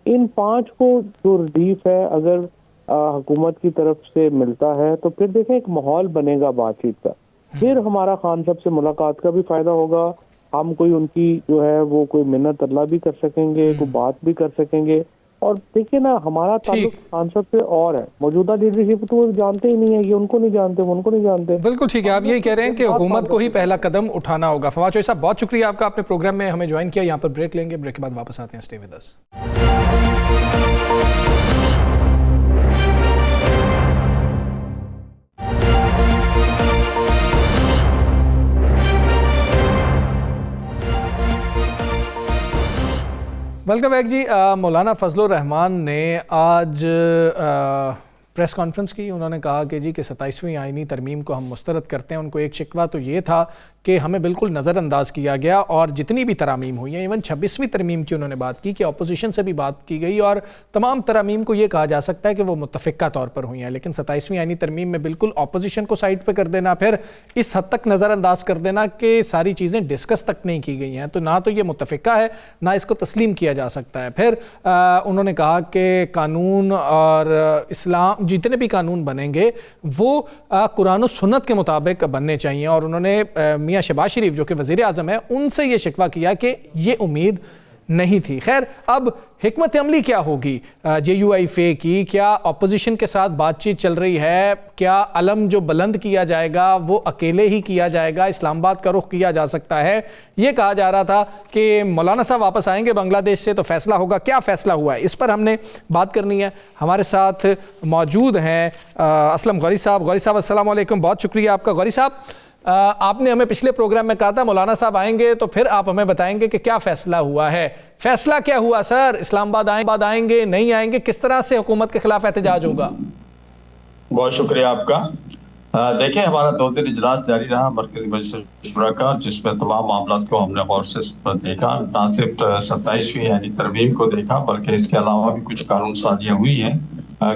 ان 5 کو جو ریلیف ہے اگر حکومت کی طرف سے ملتا ہے تو پھر دیکھیں ایک ماحول بنے گا بات چیت کا. پھر ہمارا خان صاحب سے ملاقات کا بھی فائدہ ہوگا, ہم کوئی ان کی جو ہے وہ کوئی منت اللہ بھی کر سکیں گے, کوئی بات بھی کر سکیں گے. اور دیکھیے نا, ہمارا تعلق خان صاحب سے اور ہے, موجودہ لیڈرشپ تو وہ جانتے ہی نہیں ہے, یہ ان کو نہیں جانتے, وہ ان کو نہیں جانتے. بالکل ٹھیک ہے, آپ یہی کہہ رہے ہیں کہ حکومت کو ہی پہلا قدم اٹھانا ہوگا. فواد چوہدری صاحب بہت شکریہ آپ کا, اپنے پروگرام میں ہمیں جوائن کیا. یہاں پر بریک لیں گے, بریک کے بعد واپس آتے ہیں. Stay with us. Welcome back جی. مولانا فضل الرحمان نے آج پریس کانفرنس کی. انہوں نے کہا کہ جی کہ 27ویں آئینی ترمیم کو ہم مسترد کرتے ہیں. ان کو ایک شکوہ تو یہ تھا کہ ہمیں بالکل نظر انداز کیا گیا, اور جتنی بھی ترامیم ہوئی ہیں, ایون 26ویں ترمیم کی انہوں نے بات کی کہ اپوزیشن سے بھی بات کی گئی, اور تمام ترامیم کو یہ کہا جا سکتا ہے کہ وہ متفقہ طور پر ہوئی ہیں, لیکن 27ویں آئینی ترمیم میں بالکل اپوزیشن کو سائڈ پہ کر دینا, پھر اس حد تک نظر انداز کر دینا کہ ساری چیزیں ڈسکس تک نہیں کی گئی ہیں, تو نہ تو یہ متفقہ ہے نہ اس کو تسلیم کیا جا سکتا ہے. پھر انہوں نے کہا کہ قانون اور اسلام جتنے بھی قانون بنیں گے وہ قرآن و سنت کے مطابق بننے چاہیے, اور انہوں نے میاں شہباز شریف جو کہ وزیر اعظم ہے ان سے یہ شکوہ کیا کہ یہ امید نہیں تھی. خیر, اب حکمت عملی کیا ہوگی JUIFA کی؟ کیا اپوزیشن کے ساتھ بات چیت چل رہی ہے؟ کیا علم جو بلند کیا جائے گا وہ اکیلے ہی کیا جائے گا؟ اسلام آباد کا رخ کیا جا سکتا ہے؟ یہ کہا جا رہا تھا کہ مولانا صاحب واپس آئیں گے بنگلہ دیش سے تو فیصلہ ہوگا. کیا فیصلہ ہوا ہے اس پر ہم نے بات کرنی ہے. ہمارے ساتھ موجود ہیں اسلم غوری صاحب. غوری صاحب السلام علیکم, بہت شکریہ آپ کا. غوری صاحب, آپ نے ہمیں پچھلے پروگرام میں کہا تھا مولانا صاحب آئیں گے تو پھر آپ ہمیں بتائیں گے کہ کیا فیصلہ ہوا ہے. فیصلہ کیا ہوا سر؟ اسلام آباد آئیں گے, نہیں آئیں گے؟ کس طرح سے حکومت کے خلاف احتجاج ہوگا؟ بہت شکریہ آپ کا. دیکھیں, ہمارا 2 دن اجلاس جاری رہا مرکزی مجلس شورا کا, جس میں تمام معاملات کو ہم نے غور سے دیکھا. نہ صرف 27ویں یعنی ترمیم کو دیکھا بلکہ اس کے علاوہ بھی کچھ قانون سازیاں ہوئی ہیں.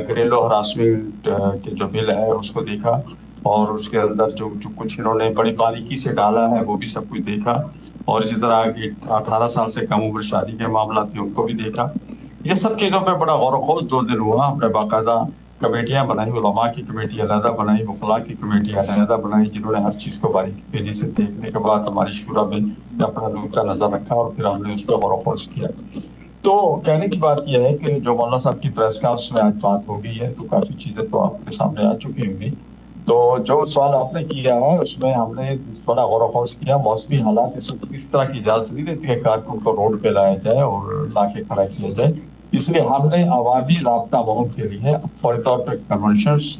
گھریلو ہراسمنٹ کے جو بل ہے اس کو دیکھا, اور اس کے اندر جو کچھ انہوں نے بڑی باریکی سے ڈالا ہے وہ بھی سب کچھ دیکھا, اور اسی طرح 18 سال سے کم عمر شادی کے معاملات تھے ان کو بھی دیکھا. یہ سب چیزوں پہ بڑا غور و خوض 2 دن ہوا. ہم نے باقاعدہ کمیٹیاں بنائی, علماء کی کمیٹی علیحدہ بنائی, وکلاء کی کمیٹی علیحدہ بنائی, جنہوں نے ہر چیز کو باریکی سے دیکھنے کے بعد ہماری شورا میں اپنا نقطہ نظر رکھا, اور پھر ہم نے اس پہ غور و خوض کیا. تو کہنے کی بات یہ ہے کہ جو مولانا صاحب کی پریس کانفرنس میں آج بات ہو گئی ہے تو کافی چیزیں تو آپ کے سامنے آ چکی ہوں گی. تو جو سوال آپ نے کیا ہے اس میں ہم نے بڑا غور و خوض کیا. موسمی حالات اس طرح کی اجازت نہیں دیتی کہ کارکن کو روڈ پہ لایا جائے اور لا کے کھڑا کیا جائے, اس لیے ہم نے عوامی رابطہ مہم کے لیے فوری طور پہ کنونشنز,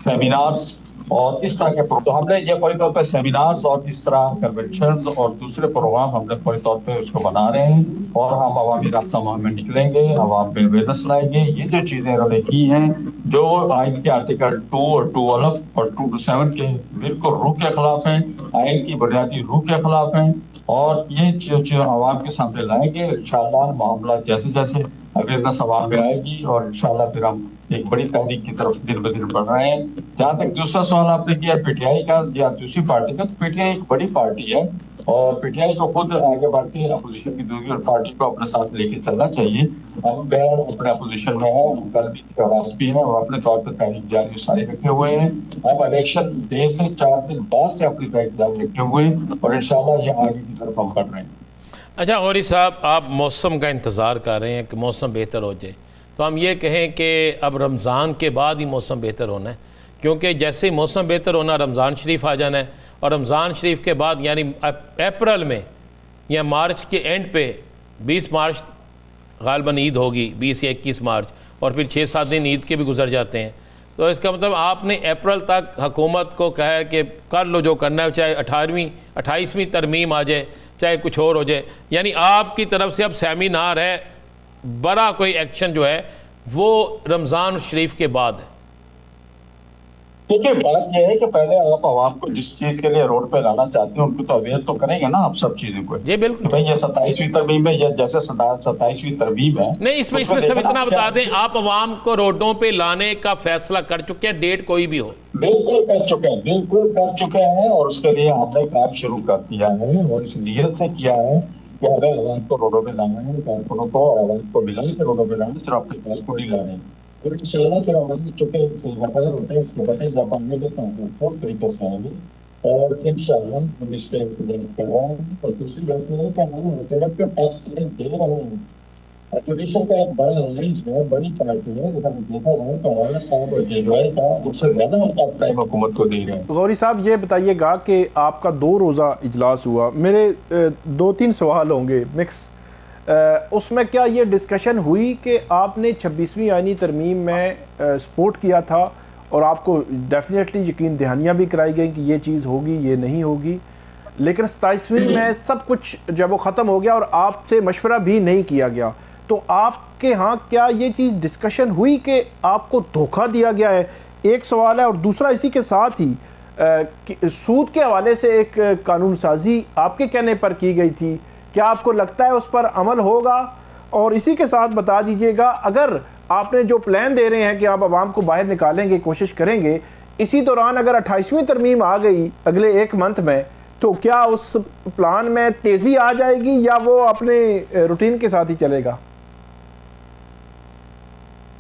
سیمینارز اور اس طرح کے تو ہم نے یہ فوری طور پہ سیمینارز اور اس طرح کنونشنز اور دوسرے پروگرام ہم نے فوری طور پہ اس کو بنا رہے ہیں, اور ہم عوامی رابطہ مہم میں نکلیں گے, عوام پہ اویئرنیس لائیں گے. یہ جو چیزیں انہوں نے کی ہیں جو آئین کے آرٹیکل 2 اور 2 اور 2 to 7 کے بالکل روح کے خلاف ہیں, آئین کی بنیادی روح کے خلاف ہیں, اور یہ چیز عوام کے سامنے لائیں گے. انشاءاللہ معاملات جیسے جیسے اویئرنیس عوام میں آئے گی, اور انشاءاللہ پھر ہم ایک بڑی تحریک کی طرف دن بدن بڑھ رہے ہیں. جہاں تک دوسرا سوال آپ نے کیا PTI کا یا دوسری پارٹی کا, تو PTI ایک بڑی پارٹی ہے, اور PTI کو خود آگے بڑھ کے اپوزیشن کی دوسری پارٹی کو اپنے ساتھ لے کے چلنا چاہیے. ہم بہر اپنے اپوزیشن میں ہیں, ہم کل بھی آج بھی ہیں, اور اپنے طور پر تحریک جاری ساری رکھے ہوئے ہیں. ہم الیکشن ڈے سے 4 دن بعد سے اپنی تحریک جاری رکھے ہوئے ہیں, اور انشاءاللہ یہ آگے کی طرف ہم بڑھ رہے ہیں. اچھا غوری صاحب, آپ موسم کا انتظار کر رہے ہیں کہ موسم بہتر ہو جائے, تو ہم یہ کہیں کہ اب رمضان کے بعد ہی موسم بہتر ہونا ہے, کیونکہ جیسے ہی موسم بہتر ہونا رمضان شریف آ جانا ہے, اور رمضان شریف کے بعد یعنی اپریل میں یا مارچ کے اینڈ پہ 20 مارچ غالباً عید ہوگی, 20 یا 21 مارچ, اور پھر 6-7 دن عید کے بھی گزر جاتے ہیں. تو اس کا مطلب آپ نے اپریل تک حکومت کو کہا ہے کہ کر لو جو کرنا ہے, چاہے 28ویں ترمیم آ جائے, چاہے کچھ اور ہو جائے. یعنی آپ کی طرف سے اب سیمینار ہے, بڑا کوئی ایکشن جو ہے وہ رمضان شریف کے بعد ہے. دیکھیے بات یہ ہے کہ پہلے آپ عوام کو جس چیز کے لیے روڈ پہ لانا چاہتے ہیں ان کو تو اویئر تو کریں گے نا آپ سب چیزوں کو. جی بالکل. بھائی یہ 27ویں ترمیم ہے، یہ جیسے 27ویں ترمیم ہے. نہیں اس میں صرف اتنا بتا دیں، آپ عوام کو روڈوں پہ لانے کا فیصلہ کر چکے ہیں، ڈیٹ کوئی بھی ہو؟ بالکل کر چکے ہیں اور اس کے لیے ہم نے کام شروع کر دیا ہے اور اس نیت سے کیا ہے کہ اگر عوام کو روڈوں پہ لانا ہے، کارکنوں کو اور عوام کو ملا کے روڈوں پہ لانا، صرف اپنے پاس کو نہیں لانے. اور انشاءاللہ پھر عوام چکے وفادار ہوتے ہیں اس کے بتائیں جب ہم نے فور طریقے سے آئیں گے اور انشاءاللہ ہم اس پہ انتظام کر رہے ہیں. اور دوسری بات یہ ہے کہ ہم حکومت کے ٹیکس دے رہے ہیں. اپوزیشن کا ایک بڑا الائنس ہے، بڑی پارٹی ہے، جب ہم دیکھا رہے تو مولانا صاحب اور جیجوائے کا اس سے زیادہ ہم ٹیکس ٹائم حکومت کو دے رہے ہیں. غوری صاحب یہ بتائیے گا کہ آپ کا 2 روزہ اجلاس ہوا، میرے 2-3 سوال ہوں گے مکس. اس میں کیا یہ ڈسکشن ہوئی کہ آپ نے 26ویں آئینی ترمیم میں سپورٹ کیا تھا اور آپ کو ڈیفینیٹلی یقین دہانیاں بھی کرائی گئی کہ یہ چیز ہوگی، یہ نہیں ہوگی، لیکن 27ویں میں سب کچھ جب وہ ختم ہو گیا اور آپ سے مشورہ بھی نہیں کیا گیا، تو آپ کے ہاں کیا یہ چیز ڈسکشن ہوئی کہ آپ کو دھوکہ دیا گیا ہے؟ ایک سوال ہے. اور دوسرا اسی کے ساتھ ہی سود کے حوالے سے ایک قانون سازی آپ کے کہنے پر کی گئی تھی، کیا آپ کو لگتا ہے اس پر عمل ہوگا؟ اور اسی کے ساتھ بتا دیجئے گا اگر آپ نے جو پلان دے رہے ہیں کہ آپ عوام کو باہر نکالیں گے، کوشش کریں گے، اسی دوران اگر 28ویں ترمیم آ گئی اگلے 1 منتھ میں، تو کیا اس پلان میں تیزی آ جائے گی یا وہ اپنے روٹین کے ساتھ ہی چلے گا؟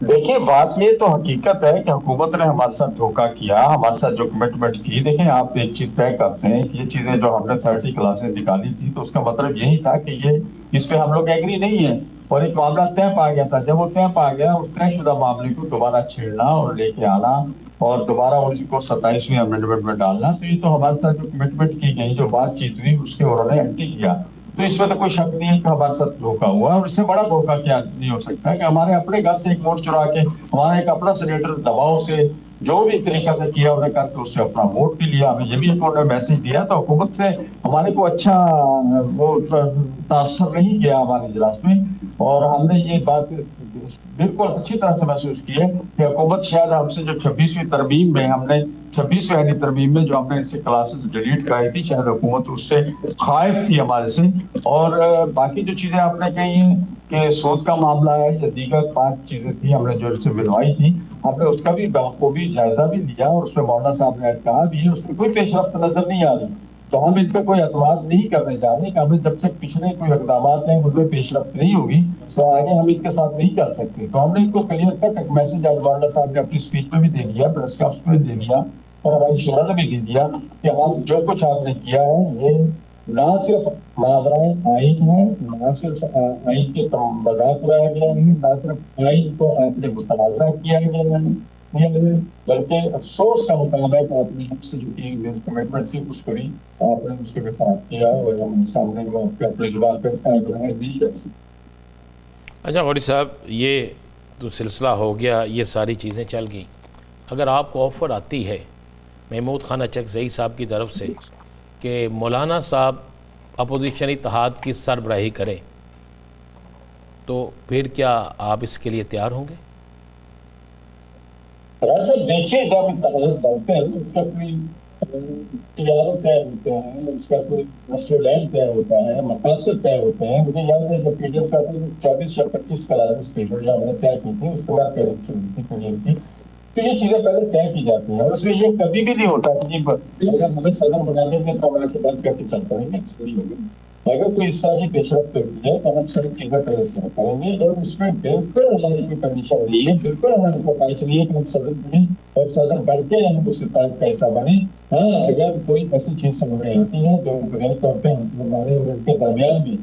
دیکھیں بات یہ تو حقیقت ہے کہ حکومت نے ہمارے ساتھ دھوکہ کیا، ہمارے ساتھ جو کمٹمنٹ کی. دیکھیں آپ ایک چیز طے کرتے ہیں کہ یہ چیزیں جو ہم نے 30 کلاسز نکالی تھی تو اس کا مطلب یہی تھا کہ یہ اس پہ ہم لوگ ایگری نہیں ہیں اور ایک معاملہ طے پا گیا تھا. جب وہ طے پا گیا اس طے شدہ معاملے کو دوبارہ چھیڑنا اور لے کے آنا اور دوبارہ اس کو 27ویں امینڈمنٹ میں ڈالنا، تو یہ تو ہمارے ساتھ جو کمٹمنٹ کی گئی، جو بات چیت ہوئی، اس کے انہوں نے اینٹی کیا. تو اس میں تو کوئی شک نہیں ہے کہ ہمارے ساتھ دھوکہ ہوا، اور اس سے بڑا دھوکہ کیا نہیں ہو سکتا ہے کہ ہمارے اپنے گھر سے ایک ووٹ چرا کے ہمارا ایک اپنا سینیٹر دباؤ سے جو بھی طریقہ سے کیا انہیں کر کے اس سے اپنا ووٹ بھی لیا. ہمیں یہ بھی ایک انہوں نے میسج دیا تو حکومت سے ہمارے کو اچھا وہ تاثر نہیں کیا ہمارے اجلاس میں، اور ہم نے یہ بات بالکل اچھی طرح سے محسوس کی ہے کہ حکومت شاید ہم سے جو 26ویں ترمیم میں ہم نے 26ویں آئینی ترمیم میں جو ہم نے اس سے کلاسز ڈیلیٹ کرائی تھی، شاید حکومت اس سے خائف تھی ہمارے سے. اور باقی جو چیزیں آپ نے کہی ہیں کہ سود کا معاملہ ہے یا دیگر 5 چیزیں تھیں ہم نے جو سے بنوائی تھی، ہم نے اس کا بھی بخوبی جائزہ بھی لیا اور اس میں مولانا صاحب نے کہا بھی ہے اس میں کوئی پیش رفت نظر نہیں آ رہی. تو ہم ان پہ کوئی اعتماد نہیں کرنے جا رہے کہ ہمیں جب سے پچھلے کوئی اقدامات ہیں ان میں پیش رفت نہیں ہوگی تو آگے ہم ان کے ساتھ نہیں چل سکتے. تو ہم نے ان کو کلیئر کٹ ایک میسج آج مولانا صاحب نے اپنی اسپیچ میں بھی دے دیا، پریس کانفرنس میں بھی دے دیا اور ہماری شورا نے بھی دے دیا کہ ہم جو کچھ آپ نے کیا ہے یہ نہ صرف ماورائے آئین ہے، نہ صرف آئین کے مذاق اڑایا گیا ہے، نہ صرف آئین کو آپ نے متنازع کیا گیا ہے، بلکہ افسوس کا مقام ہے کہ آپ نے ہم سے جو کی کمٹمنٹ تھی اس کو بھی آپ نے اس کو بھی خراب کیا اور ہم سامنے وہ اپنے زبان پہ نہیں کر سکتے. اچھا غوری صاحب، یہ تو سلسلہ ہو گیا، یہ ساری چیزیں چل گئیں. اگر آپ کو آفر آتی ہے محمود خان اچکزئی صاحب کی طرف سے کہ مولانا صاحب اپوزیشن اتحاد کی سربراہی کریں، تو پھر کیا آپ اس کے لیے تیار ہوں گے؟ دیکھیے جب اتحاد بنتے ہیں اس کا کوئی اختیار طے ہوتے ہیں، اس کا کوئی مسئلہ طے ہوتا ہے، مقاصد طے ہوتے ہیں. مجھے یاد ہے جب PDM کا 24 یا 25 کلاسز تھے جو ہم نے طے کی تھی، اس کے بعد PDM کی، تو یہ چیزیں پہلے طے کی جاتی ہیں اور اس میں یہ کبھی بھی نہیں ہوتا کہ اگر ہمیں صدر بنا دیں گے تو ہم آگے بات کر کے چل پڑیں گے. صحیح ہوگی اگر کوئی اس طرح کی پیش رفت ہوئی ہے تو ہم ساری چیزیں پہلے کریں گے اور اس میں بالکل ہماری کوئی کنڈیشن نہیں ہے، بالکل ہماری کو خواہش نہیں ہے کہ ہم صدر بنیں اور صدر بڑھ کے ہم اس اتحاد کا حصہ بنیں. ہاں اگر کوئی ایسی چیز سامنے آتی ہے جو بنیادی طور پہ ہمارے اور ان کے درمیان بھی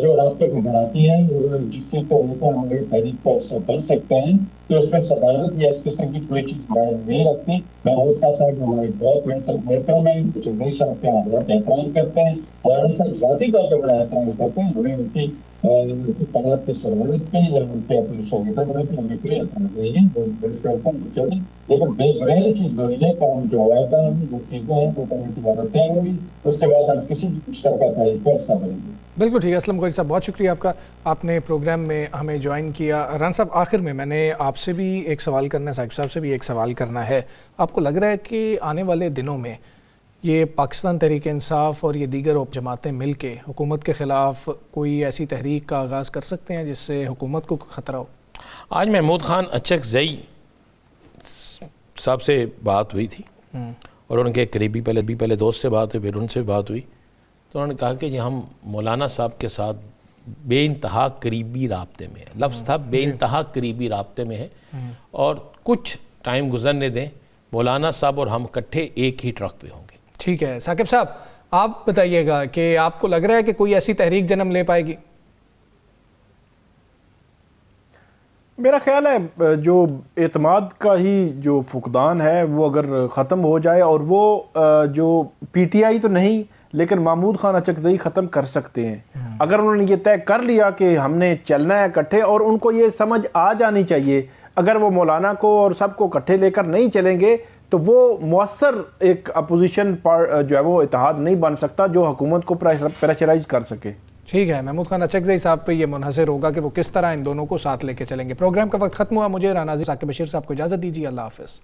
جو رابطے کو بڑھاتی ہے اور جس چیز کو لے کر ہم لوگ تحریک کا حصہ بن سکتے ہیں، تو اس میں صدارت یا اس قسم کی کوئی چیز نہیں رکھتی. محمود خان صاحب ہمارے بہت محترم ہیں، اچکزئی صاحب کا ہم بہت احترام کرتے ہیں اور صاحب ذاتی طور پہ بڑا احترام کرتے ہیں. ہمیں ان کی اتحاد کے سرورت پہ یا ان کے اپوزیشن لیڈر پہ ہمیں کوئی اعتماد نہیں ہے. لیکن بے بغیر چیز ہوئی ہے کہ ہم جو وعدہ ہیں جو چیزیں ہیں وہ کمیٹی والوں طے ہوئی، اس کے بعد ہم کسی بھی مشترکہ تحریک کا حصہ بنیں گے. بالکل ٹھیک ہے اسلم غوری صاحب، بہت شکریہ آپ کا، آپ نے پروگرام میں ہمیں جوائن کیا. ران صاحب آخر میں نے آپ آپ سے بھی ایک سوال کرنا ہے, ثاقب صاحب سے بھی ایک سوال کرنا ہے. آپ کو لگ رہا ہے کہ آنے والے دنوں میں یہ پاکستان تحریک انصاف اور یہ دیگر جماعتیں مل کے حکومت کے خلاف کوئی ایسی تحریک کا آغاز کر سکتے ہیں جس سے حکومت کو خطرہ ہو؟ آج محمود خان اچکزئی صاحب سے بات ہوئی تھی اور ان کے قریبی پہلے دوست سے بات ہوئی, پھر ان سے بات ہوئی, تو انہوں نے کہا کہ ہم مولانا صاحب کے ساتھ بے انتہا قریبی رابطے میں ہیں. لفظ تھا بے انتہا قریبی رابطے میں ہیں, اور کچھ ٹائم گزرنے دیں, مولانا صاحب اور ہم اکٹھے ایک ہی ٹرک پہ ہوں گے. ٹھیک ہے ثاقب صاحب, آپ بتائیے گا کہ آپ کو لگ رہا ہے کہ کوئی ایسی تحریک جنم لے پائے گی؟ میرا خیال ہے جو اعتماد کا ہی جو فقدان ہے وہ اگر ختم ہو جائے, اور وہ جو پی ٹی آئی تو نہیں لیکن محمود خان اچکزئی ختم کر سکتے ہیں. اگر انہوں نے یہ طے کر لیا کہ ہم نے چلنا ہے اکٹھے, اور ان کو یہ سمجھ آ جانی چاہیے اگر وہ مولانا کو اور سب کو اکٹھے لے کر نہیں چلیں گے تو وہ مؤثر ایک اپوزیشن جو ہے وہ اتحاد نہیں بن سکتا جو حکومت کو پریشرائز کر سکے. ٹھیک ہے, محمود خان اچکزئی صاحب پہ یہ منحصر ہوگا کہ وہ کس طرح ان دونوں کو ساتھ لے کے چلیں گے. پروگرام کا وقت ختم ہوا, مجھے رانا ثاقب بشیر صاحب کو اجازت دیجیے. اللہ حافظ.